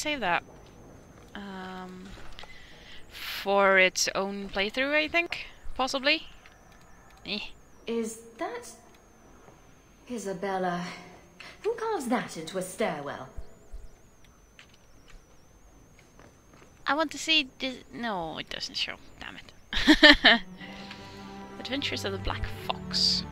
save that? For its own playthrough, I think? Possibly? Eh. Is that... Isabella? Who carves that into a stairwell? I want to see this. No, it doesn't show. Damn it. Adventures of the Black Fox.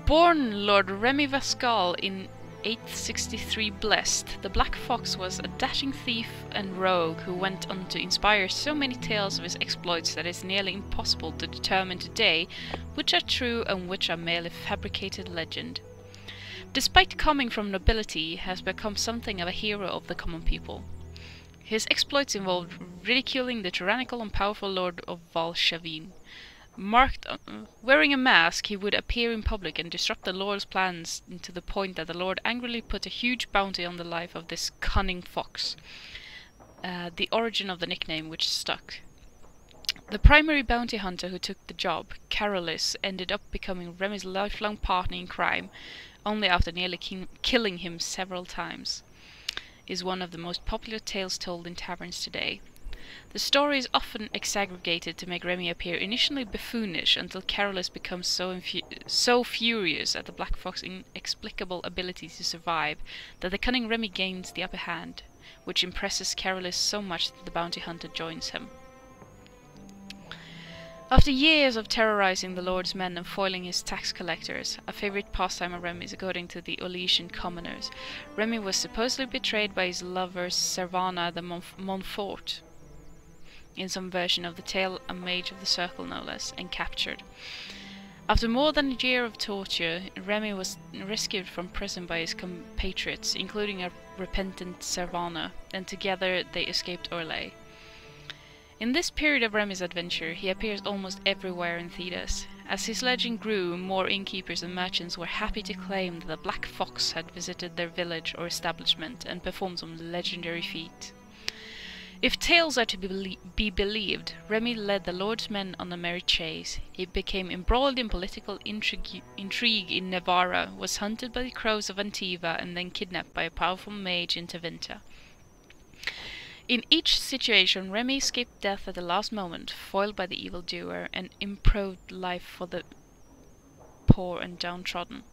Born Lord Remy Vascal in 863 Blessed, the Black Fox was a dashing thief and rogue who went on to inspire so many tales of his exploits that it's nearly impossible to determine today which are true and which are merely fabricated legend. Despite coming from nobility, he has become something of a hero of the common people. His exploits involved ridiculing the tyrannical and powerful Lord of Valshavin. Wearing a mask, he would appear in public and disrupt the Lord's plans to the point that the Lord angrily put a huge bounty on the life of this cunning fox. The origin of the nickname which stuck. The primary bounty hunter who took the job, Carolus, ended up becoming Remy's lifelong partner in crime, only after nearly killing him several times. Is one of the most popular tales told in taverns today. The story is often exaggerated to make Remy appear initially buffoonish until Carolus becomes so furious at the Black Fox's inexplicable ability to survive that the cunning Remy gains the upper hand, which impresses Carolus so much that the bounty hunter joins him. After years of terrorizing the Lord's men and foiling his tax collectors, a favorite pastime of Remy's according to the Olesian commoners, Remy was supposedly betrayed by his lover Servana de Montfort, in some version of the tale a mage of the circle no less, and captured. After more than a year of torture, Remy was rescued from prison by his compatriots, including a repentant Servana, and together they escaped Orlais. In this period of Remy's adventure, he appears almost everywhere in Thedas. As his legend grew, more innkeepers and merchants were happy to claim that the Black Fox had visited their village or establishment and performed some legendary feat. If tales are to be believed, Remy led the Lord's men on a merry chase. He became embroiled in political intrigue in Navarra, was hunted by the crows of Antiva, and then kidnapped by a powerful mage in Tevinter. In each situation, Remy escaped death at the last moment, foiled by the evildoer, and improved life for the poor and downtrodden.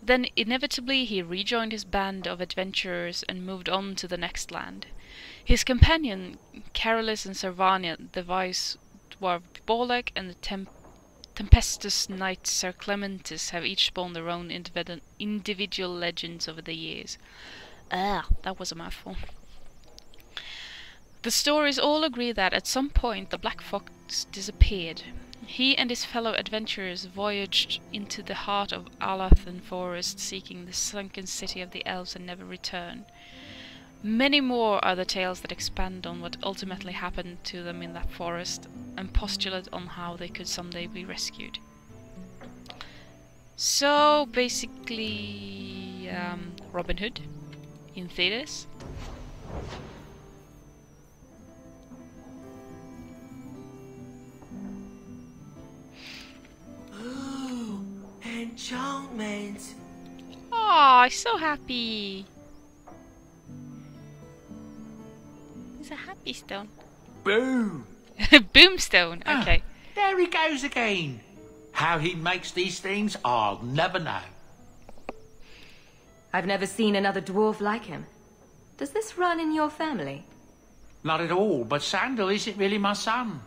Then, inevitably, he rejoined his band of adventurers and moved on to the next land. His companion, Carolus and Servania, the wise dwarf Bolek, and the tempestuous knight Sir Clementis have each spawned their own individual legends over the years. That was a mouthful. The stories all agree that at some point the Black Fox disappeared. He and his fellow adventurers voyaged into the heart of Alathan Forest, seeking the sunken city of the elves, and never returned. Many more are the tales that expand on what ultimately happened to them in that forest, and postulate on how they could someday be rescued. So, basically, Robin Hood in Thedas. Enchantment! Oh, so happy! It's a happy stone. Boom! Boomstone, okay. There he goes again. How he makes these things, I'll never know. I've never seen another dwarf like him. Does this run in your family? Not at all, but Sandal isn't really my son.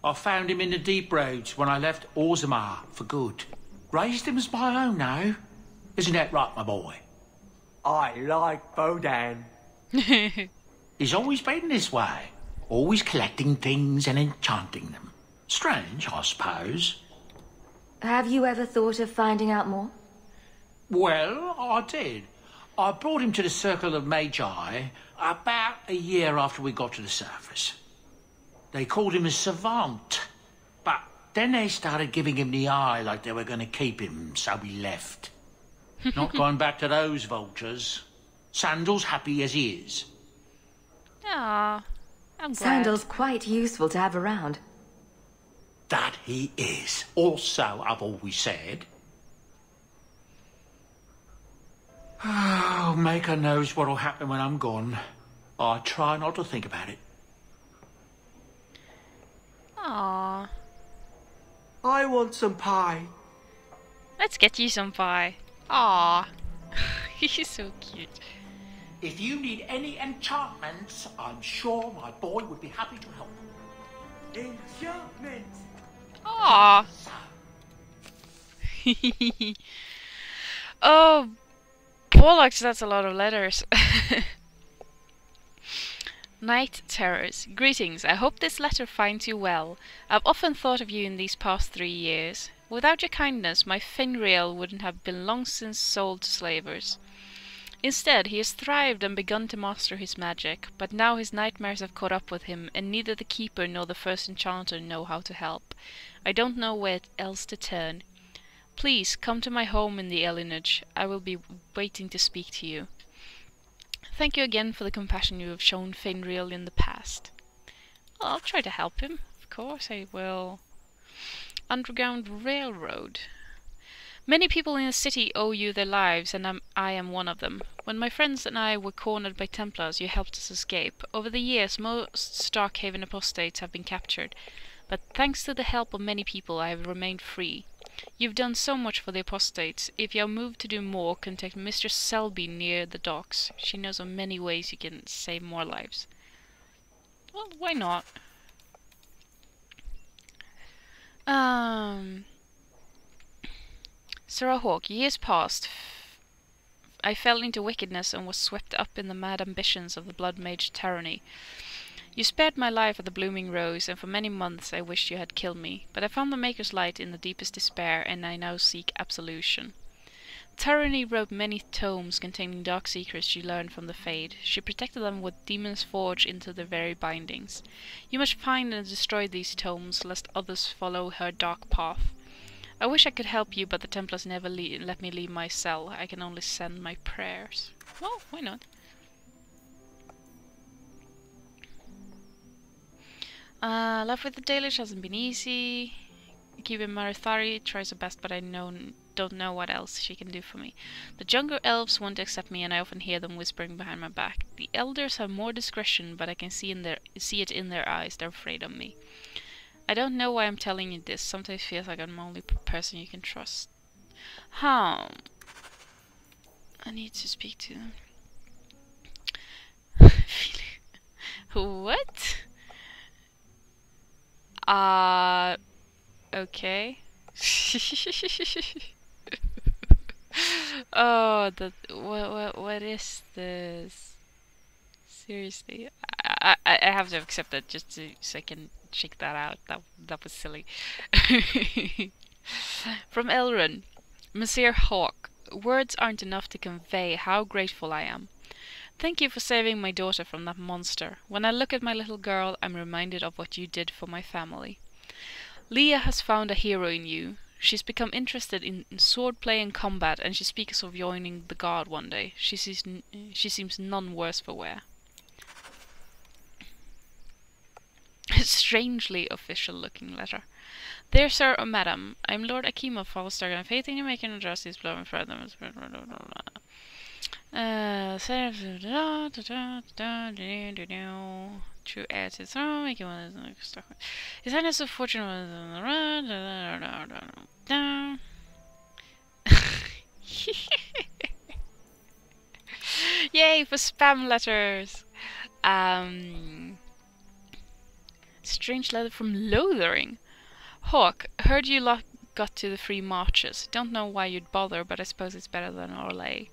I found him in the deep roads when I left Orzammar for good. Raised him as my own now. Isn't that right, my boy? I like Bodan. He's always been this way. Always collecting things and enchanting them. Strange, I suppose. Have you ever thought of finding out more? Well, I did. I brought him to the Circle of Magi about a year after we got to the surface. They called him a savant, but then they started giving him the eye like they were going to keep him, so we left. Not going back to those vultures. Sandal's happy as he is. Ah, I'm glad. Sandal's quite useful to have around. That he is. Also, I've always said. Oh, Maker knows what'll happen when I'm gone. I try not to think about it. Aww. I want some pie. Let's get you some pie. Aww. He's so cute. If you need any enchantments, I'm sure my boy would be happy to help. Enchantment! Aww. Oh, bollocks, that's a lot of letters. Night Terrors. Greetings, I hope this letter finds you well. I've often thought of you in these past 3 years. Without your kindness, my Finreal wouldn't have been long since sold to slavers. Instead, he has thrived and begun to master his magic, but now his nightmares have caught up with him, and neither the Keeper nor the first enchanter know how to help. I don't know where else to turn. Please, come to my home in the Elinage. I will be waiting to speak to you. Thank you again for the compassion you have shown Finreal in the past. Well, I'll try to help him. Of course I will. Underground Railroad. Many people in the city owe you their lives, and I am one of them. When my friends and I were cornered by Templars, you helped us escape. Over the years, most Starkhaven apostates have been captured, but thanks to the help of many people, I have remained free. You've done so much for the apostates. If you are moved to do more, contact Mistress Selby near the docks. She knows of many ways you can save more lives. Well, why not? Sarah Hawke, years passed. I fell into wickedness and was swept up in the mad ambitions of the Blood Mage tyranny. You spared my life at the Blooming Rose, and for many months I wished you had killed me, but I found the Maker's Light in the deepest despair, and I now seek absolution. Tyranny wrote many tomes containing dark secrets she learned from the Fade. She protected them with demons forged into their very bindings. You must find and destroy these tomes, lest others follow her dark path. I wish I could help you, but the Templars never let me leave my cell. I can only send my prayers. Well, why not? Life with the Dalish hasn't been easy. Keeping Marithari tries her best, but I don't know what else she can do for me. The Jungle Elves won't accept me, and I often hear them whispering behind my back. The Elders have more discretion, but I can see it in their eyes. They're afraid of me. I don't know why I'm telling you this. Sometimes it feels like I'm the only person you can trust. I need to speak to them. What? Okay. Oh, what is this? Seriously, I have to accept that just so I can check that out. That was silly. From Elrond, Monsieur Hawke, words aren't enough to convey how grateful I am. Thank you for saving my daughter from that monster. When I look at my little girl, I'm reminded of what you did for my family. Leah has found a hero in you. She's become interested in swordplay and combat, and she speaks of joining the guard one day. She seems none worse for wear. A strangely official-looking letter. Dear Sir or Madam, I'm Lord Akim of Falstaff, and faith in you making justice, blow and further. True heir to the throne, making one of the His Highness of Fortune was Yay for spam letters! Strange letter from Lothering. Hawke, heard you got to the Free Marches. Don't know why you'd bother, but I suppose it's better than Orlais.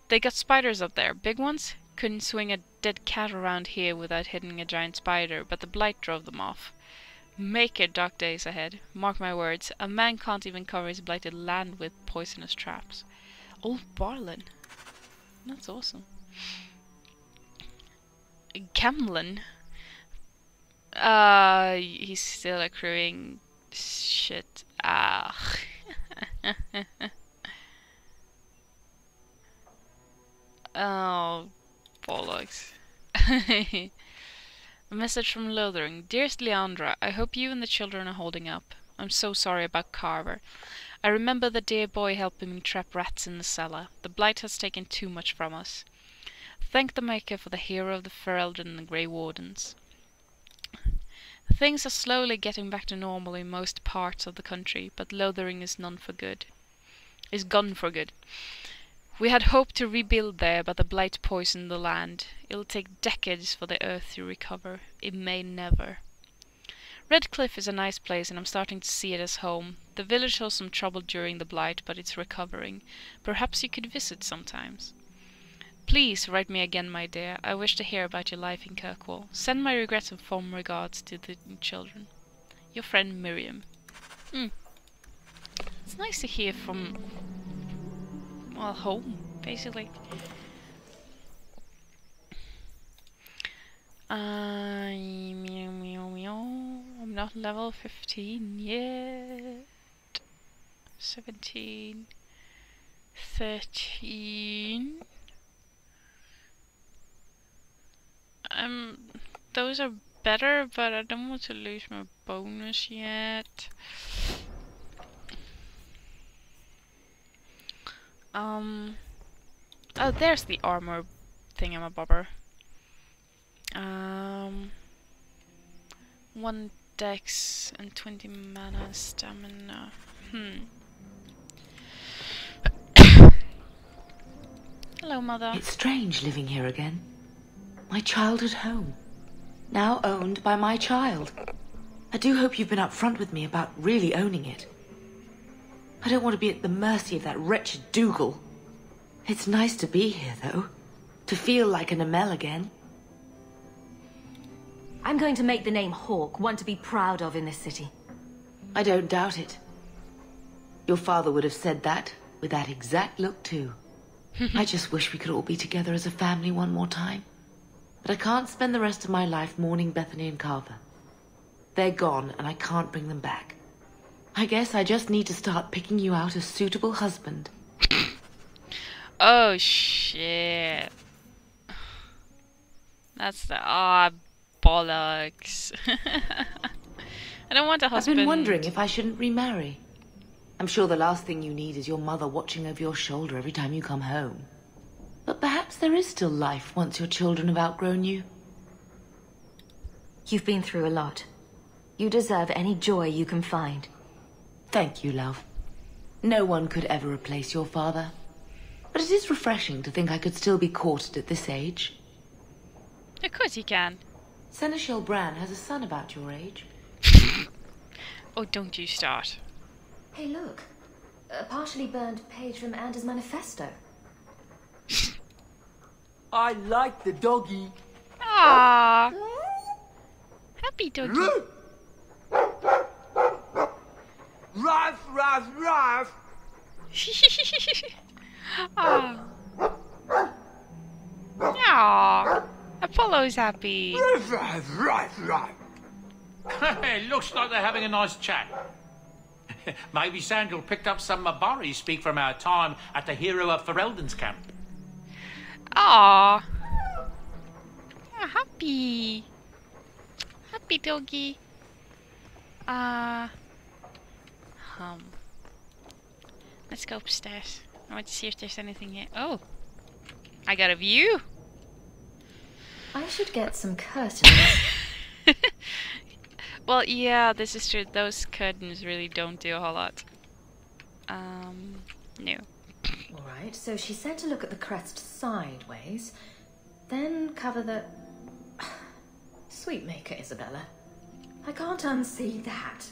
They got spiders up there, big ones. Couldn't swing a dead cat around here without hitting a giant spider, but the blight drove them off. Make it dark days ahead. Mark my words, a man can't even cover his blighted land with poisonous traps. Old Barlin. That's awesome. Camlin. He's still accruing shit. Oh, bollocks. A message from Lothering. Dearest Leandra, I hope you and the children are holding up. I'm so sorry about Carver. I remember the dear boy helping me trap rats in the cellar. The blight has taken too much from us. Thank the Maker for the hero of the Ferelden and the Grey Wardens. Things are slowly getting back to normal in most parts of the country, but Lothering is gone for good. We had hoped to rebuild there, but the blight poisoned the land. It'll take decades for the earth to recover. It may never. Redcliffe is a nice place, and I'm starting to see it as home. The village saw some trouble during the blight, but it's recovering. Perhaps you could visit sometimes. Please write me again, my dear. I wish to hear about your life in Kirkwall. Send my regrets and fond regards to the children. Your friend Miriam. It's nice to hear from, well, home, basically. I'm not level 15 yet. 17. 13. Those are better, but I don't want to lose my bonus yet. Oh, there's the armor thingamabobber. 1 dex and 20 mana and stamina. Hello, Mother. It's strange living here again. My childhood home. Now owned by my child. I do hope you've been upfront with me about really owning it. I don't want to be at the mercy of that wretched Dougal. It's nice to be here, though. To feel like an Amel again. I'm going to make the name Hawke one to be proud of in this city. I don't doubt it. Your father would have said that, with that exact look too. I just wish we could all be together as a family one more time. But I can't spend the rest of my life mourning Bethany and Carver. They're gone, and I can't bring them back. I guess I just need to start picking you out a suitable husband. Oh, shit. That's the... bollocks. I don't want a husband. I've been wondering if I shouldn't remarry. I'm sure the last thing you need is your mother watching over your shoulder every time you come home. But perhaps there is still life once your children have outgrown you. You've been through a lot. You deserve any joy you can find. Thank you, love. No one could ever replace your father. But it is refreshing to think I could still be courted at this age. Of course you can. Seneschal Bran has a son about your age. Oh, don't you start. Hey, look. A partially burned page from Anders' manifesto. I like the doggy. Aww. Happy doggy. Ruff, ruff, ruff. Aww. Aww. Apollo's happy. Ruff, ruff, ruff, ruff. It looks like they're having a nice chat. Maybe Sandal picked up some Mabari speak from our time at the hero of Ferelden's camp. Aww. Yeah, happy. Happy doggy. Let's go upstairs. I want to see if there's anything here. Oh. I got a view. I should get some curtains. Well, yeah, this is true. Those curtains really don't do a whole lot. No. Alright, so she said to look at the crest sideways, then cover the... Sweet maker, Isabella. I can't unsee that.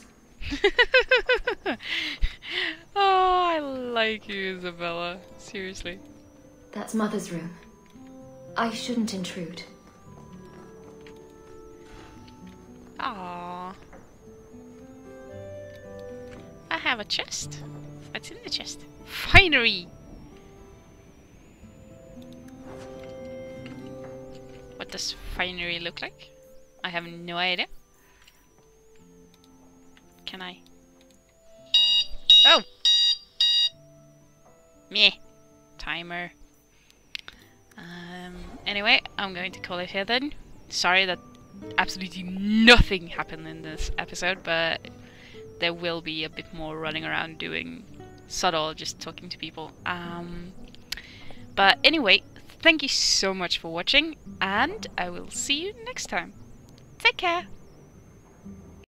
Oh, I like you, Isabella. Seriously. That's Mother's room. I shouldn't intrude. Aww. I have a chest. What's in the chest? Finery! What does finery look like? I have no idea. Can I? Oh! Meh. Timer. Anyway, I'm going to call it here then. Sorry that absolutely nothing happened in this episode, but there will be a bit more running around doing subtle, just talking to people. But anyway, thank you so much for watching, and I will see you next time. Take care!